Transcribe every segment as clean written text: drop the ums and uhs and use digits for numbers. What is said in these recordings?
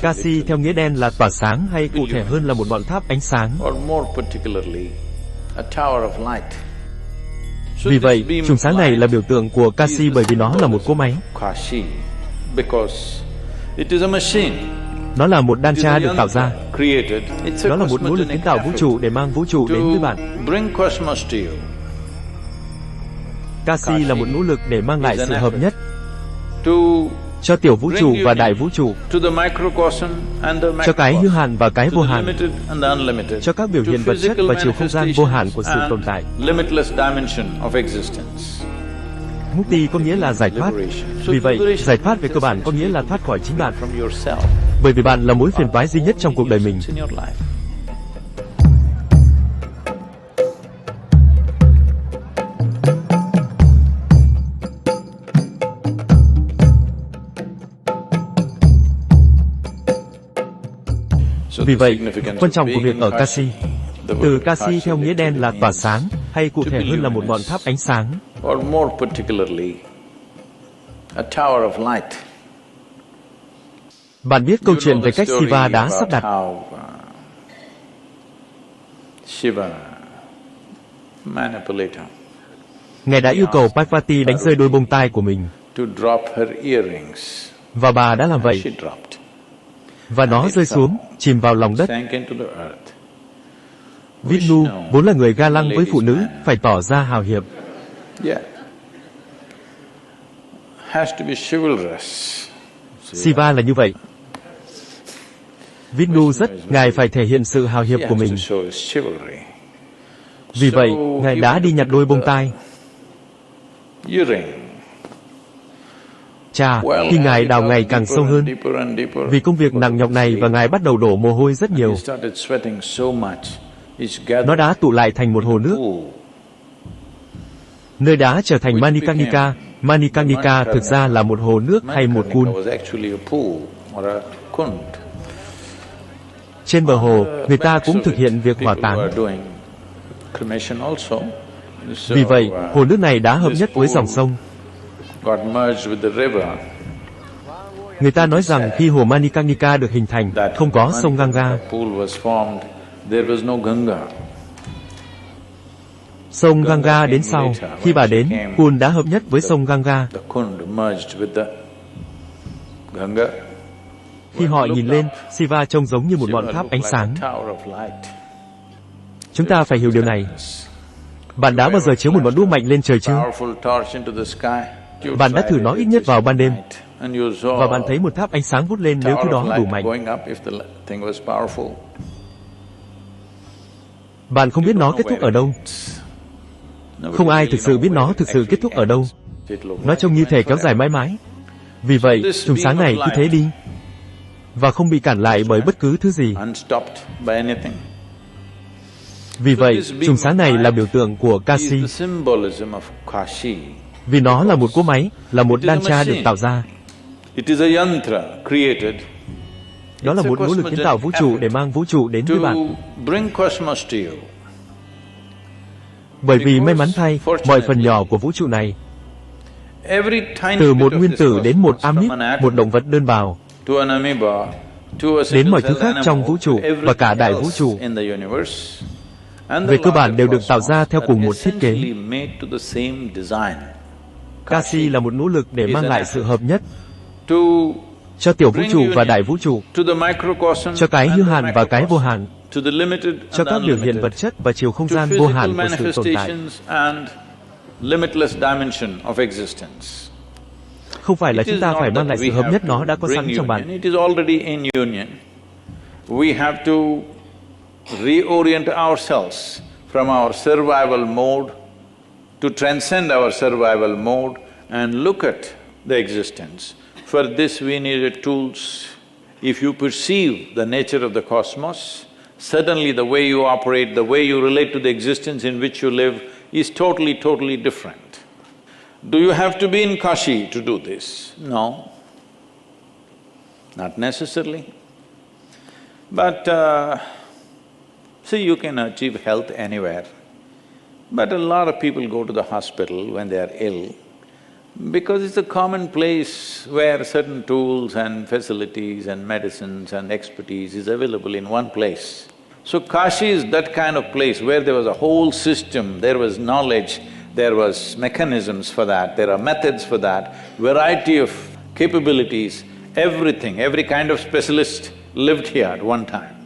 Kashi theo nghĩa đen là tỏa sáng, hay cụ thể hơn là một ngọn tháp ánh sáng. Vì vậy, chùm sáng này là biểu tượng của Kashi bởi vì nó là một cỗ máy. Nó là một đan cha được tạo ra. Nó là một nỗ lực kiến tạo vũ trụ để mang vũ trụ đến với bạn. Kashi là một nỗ lực để mang lại sự hợp nhất cho tiểu vũ trụ và đại vũ trụ, cho cái hữu hạn và cái vô hạn, cho các biểu hiện vật chất và chiều không gian vô hạn của sự tồn tại. Mukti có nghĩa là giải thoát. Vì vậy, giải thoát về cơ bản có nghĩa là thoát khỏi chính bạn, bởi vì bạn là mối phiền toái duy nhất trong cuộc đời mình. Vì vậy, quan trọng của việc ở Kashi. Từ Kashi theo nghĩa đen là tỏa sáng, hay cụ thể hơn là một ngọn tháp ánh sáng. Bạn biết câu chuyện về cách Shiva đã sắp đặt. Ngài đã yêu cầu Parvati đánh rơi đôi bông tai của mình. Và bà đã làm vậy. Và nó rơi xuống, chìm vào lòng đất. Vishnu, vốn là người ga lăng với phụ nữ, phải tỏ ra hào hiệp. Shiva là như vậy. Vishnu Ngài phải thể hiện sự hào hiệp của mình. Vì vậy, Ngài đã đi nhặt đôi bông tai. Chà, khi Ngài đào ngày càng sâu hơn, vì công việc nặng nhọc này và Ngài bắt đầu đổ mồ hôi rất nhiều. Nó đã tụ lại thành một hồ nước. Nơi đá trở thành Manikarnika. Manikarnika thực ra là một hồ nước hay một pool. Trên bờ hồ, người ta cũng thực hiện việc hỏa táng. Vì vậy, hồ nước này đã hợp nhất với dòng sông. Người ta nói rằng khi hồ Manikarnika được hình thành, không có sông Ganga. Sông Ganga đến sau, khi bà đến, pool đã hợp nhất với sông Ganga. Khi họ nhìn lên, Shiva trông giống như một ngọn tháp ánh sáng. Chúng ta phải hiểu điều này. Bạn đã bao giờ chiếu một ngọn đuốc mạnh lên trời chưa? Bạn đã thử nó ít nhất vào ban đêm, và bạn thấy một tháp ánh sáng vút lên nếu thứ đó đủ mạnh. Bạn không biết nó kết thúc ở đâu. Không ai thực sự biết nó thực sự kết thúc ở đâu. Nó trông như thể kéo dài mãi mãi. Vì vậy, chùm sáng này cứ thế đi, và không bị cản lại bởi bất cứ thứ gì. Vì vậy, chùm sáng này là biểu tượng của Kashi. Vì nó là một cỗ máy, là một đan cha được tạo ra. Đó là một nỗ lực kiến tạo vũ trụ để mang vũ trụ đến với bạn. Bởi vì may mắn thay, mọi phần nhỏ của vũ trụ này, từ một nguyên tử đến một amip, một động vật đơn bào, đến mọi thứ khác trong vũ trụ và cả đại vũ trụ, về cơ bản đều được tạo ra theo cùng một thiết kế. Kashi là một nỗ lực để mang lại sự hợp nhất cho tiểu vũ trụ và đại vũ trụ, cho cái hữu hạn và cái vô hạn, cho các biểu hiện vật chất và chiều không gian vô hạn của sự tồn tại. Không phải là chúng ta phải mang lại sự hợp nhất, nó đã có sẵn trong bạn. We have to reorient ourselves from our survival mode to transcend our survival mode and look at the existence. For this we needed tools. If you perceive the nature of the cosmos, suddenly the way you operate, the way you relate to the existence in which you live is totally different. Do you have to be in Kashi to do this? No, not necessarily. But see, you can achieve health anywhere. But a lot of people go to the hospital when they are ill, Because it's a common place where certain tools and facilities and medicines and expertise is available in one place. So Kashi is that kind of place where there was a whole system, there was knowledge, there was mechanisms for that, there are methods for that, variety of capabilities, everything, every kind of specialist lived here at one time.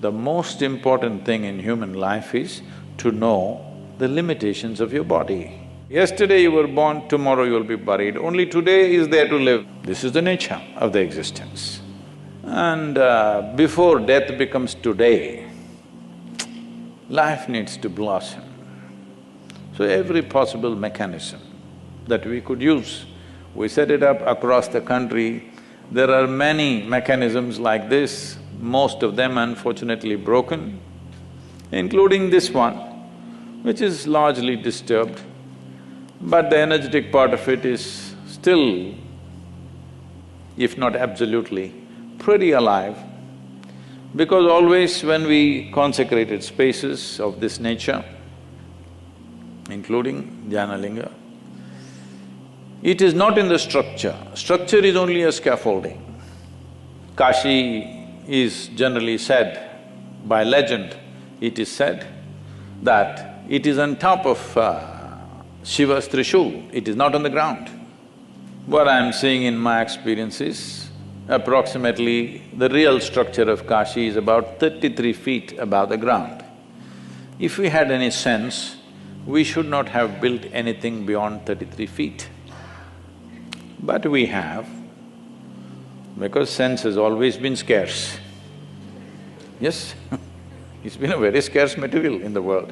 The most important thing in human life is to know the limitations of your body. Yesterday you were born, tomorrow you will be buried, only today is there to live. This is the nature of the existence. And before death becomes today, life needs to blossom. So every possible mechanism that we could use, we set it up across the country. There are many mechanisms like this, most of them unfortunately broken, including this one, which is largely disturbed. But the energetic part of it is still, if not absolutely, pretty alive. Because always when we consecrated spaces of this nature, including Dhyanalinga, it is not in the structure. Structure is only a scaffolding. Kashi is generally said, by legend, it is said that it is on top of Shiva's Trishul, it is not on the ground. What I am seeing in my experience is, approximately the real structure of Kashi is about 33 feet above the ground. If we had any sense, we should not have built anything beyond 33 feet. But we have, because sense has always been scarce. Yes, it's been a very scarce material in the world.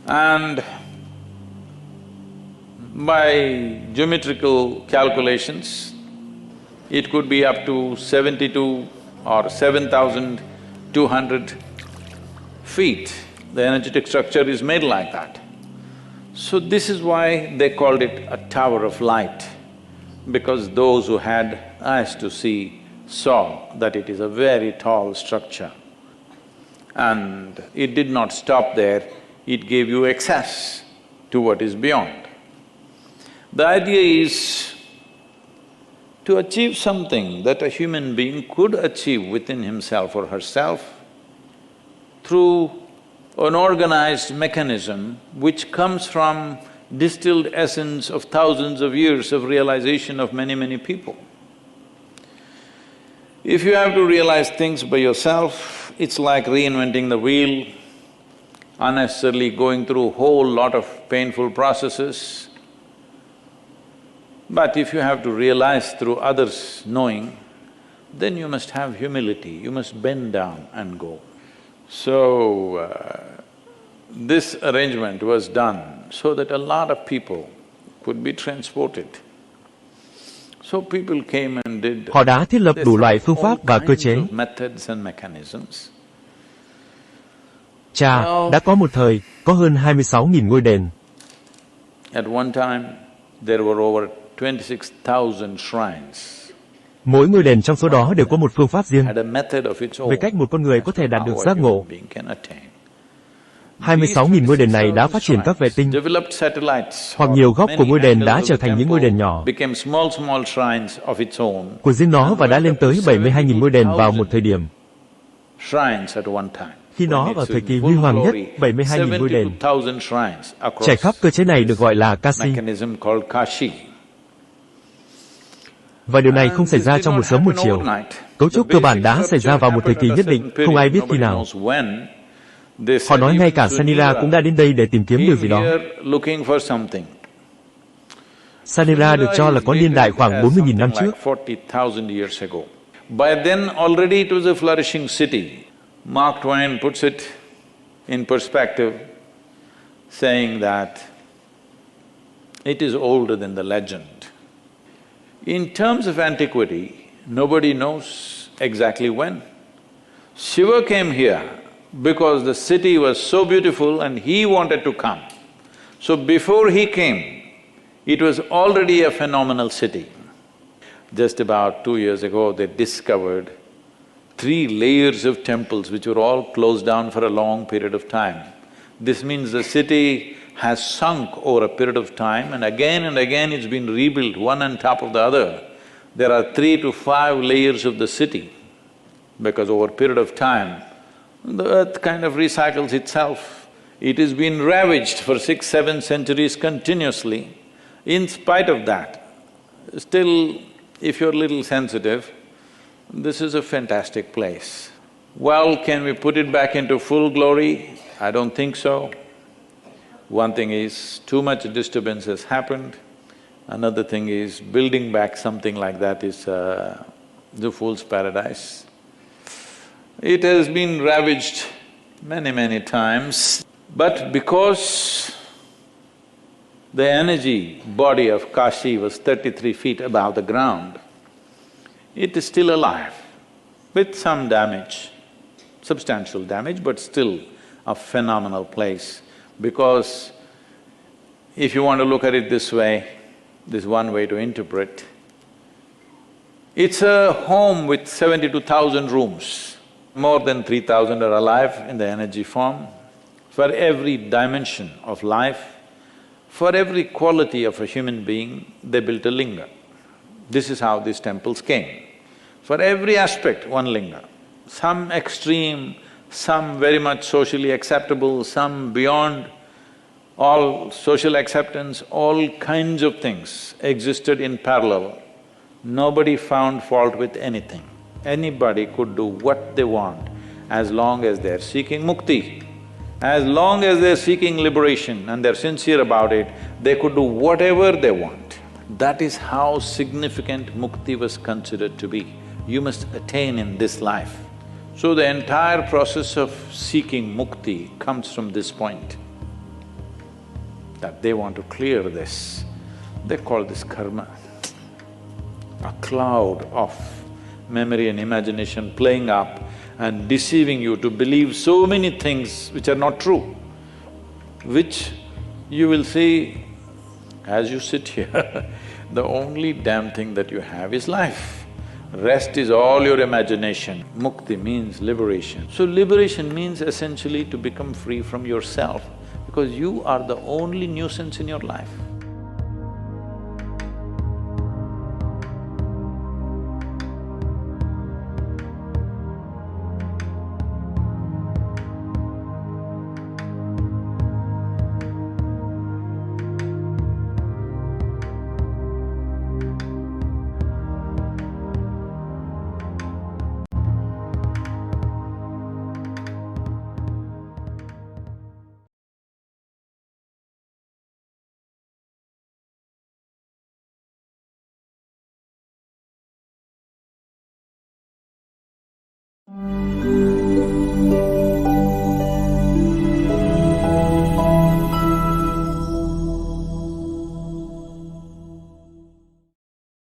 And by geometrical calculations, it could be up to 72 or 7,200 feet. The energetic structure is made like that. So this is why they called it a tower of light, because those who had eyes to see saw that it is a very tall structure. And it did not stop there, it gave you access to what is beyond. The idea is to achieve something that a human being could achieve within himself or herself through an organized mechanism which comes from distilled essence of thousands of years of realization of many people. If you have to realize things by yourself, it's like reinventing the wheel, unnecessarily going through a whole lot of painful processes. But if you have to realize through others' knowing, then you must have humility, you must bend down and go. So, this arrangement was done so that a lot of people could be transported. So people came and did… Họ đã thiết lập đủ loại phương pháp và cơ chế. Chà, đã có một thời, có hơn 26.000 ngôi đền. At one time, there were over 26,000 shrines. Mỗi ngôi đền trong số đó đều có một phương pháp riêng về cách một con người có thể đạt được giác ngộ. 26.000 ngôi đền này đã phát triển các vệ tinh, hoặc nhiều góc của ngôi đền đã trở thành những ngôi đền nhỏ của riêng nó và đã lên tới 72.000 ngôi đền vào một thời điểm. Khi nó ở thời kỳ huy hoàng nhất, 72.000 ngôi đền. Trải khắp cơ chế này được gọi là Kashi. Và điều này không xảy ra trong một sớm một chiều. Cấu trúc cơ bản đã xảy ra vào một thời kỳ nhất định, không ai biết khi nào. Họ nói ngay cả Sanira cũng đã đến đây để tìm kiếm điều gì đó. Sanira được cho là có niên đại khoảng 40.000 năm trước. By then already it was a flourishing city. Mark Twain puts it in perspective, saying that it is older than the legend. In terms of antiquity, nobody knows exactly when. Shiva came here because the city was so beautiful and he wanted to come. So before he came, it was already a phenomenal city. Just about 2 years ago, they discovered 3 layers of temples which were all closed down for a long period of time. This means the city has sunk over a period of time and again it's been rebuilt one on top of the other. There are 3 to 5 layers of the city because over a period of time, the earth kind of recycles itself. It has been ravaged for 6, 7 centuries continuously. In spite of that, still, if you're a little sensitive, this is a fantastic place. Well, can we put it back into full glory? I don't think so. One thing is, too much disturbance has happened. Another thing is, building back something like that is the fool's paradise. It has been ravaged many times, but because the energy body of Kashi was 33 feet above the ground, it is still alive with some damage, substantial damage, but still a phenomenal place. Because if you want to look at it this way, this one way to interpret, it's a home with 72,000 rooms. More than 3,000 are alive in the energy form. For every dimension of life, for every quality of a human being, they built a linga. This is how these temples came. For every aspect, one linga. Some extreme, some very much socially acceptable, some beyond all social acceptance, all kinds of things existed in parallel. Nobody found fault with anything. Anybody could do what they want as long as they're seeking mukti. As long as they're seeking liberation and they're sincere about it, they could do whatever they want. That is how significant mukti was considered to be. You must attain in this life. So the entire process of seeking mukti comes from this point, that they want to clear this. They call this karma. A cloud of memory and imagination playing up and deceiving you to believe so many things which are not true, which you will see as you sit here. The only damn thing that you have is life. Rest is all your imagination. Mukti means liberation. So liberation means essentially to become free from yourself, because you are the only nuisance in your life.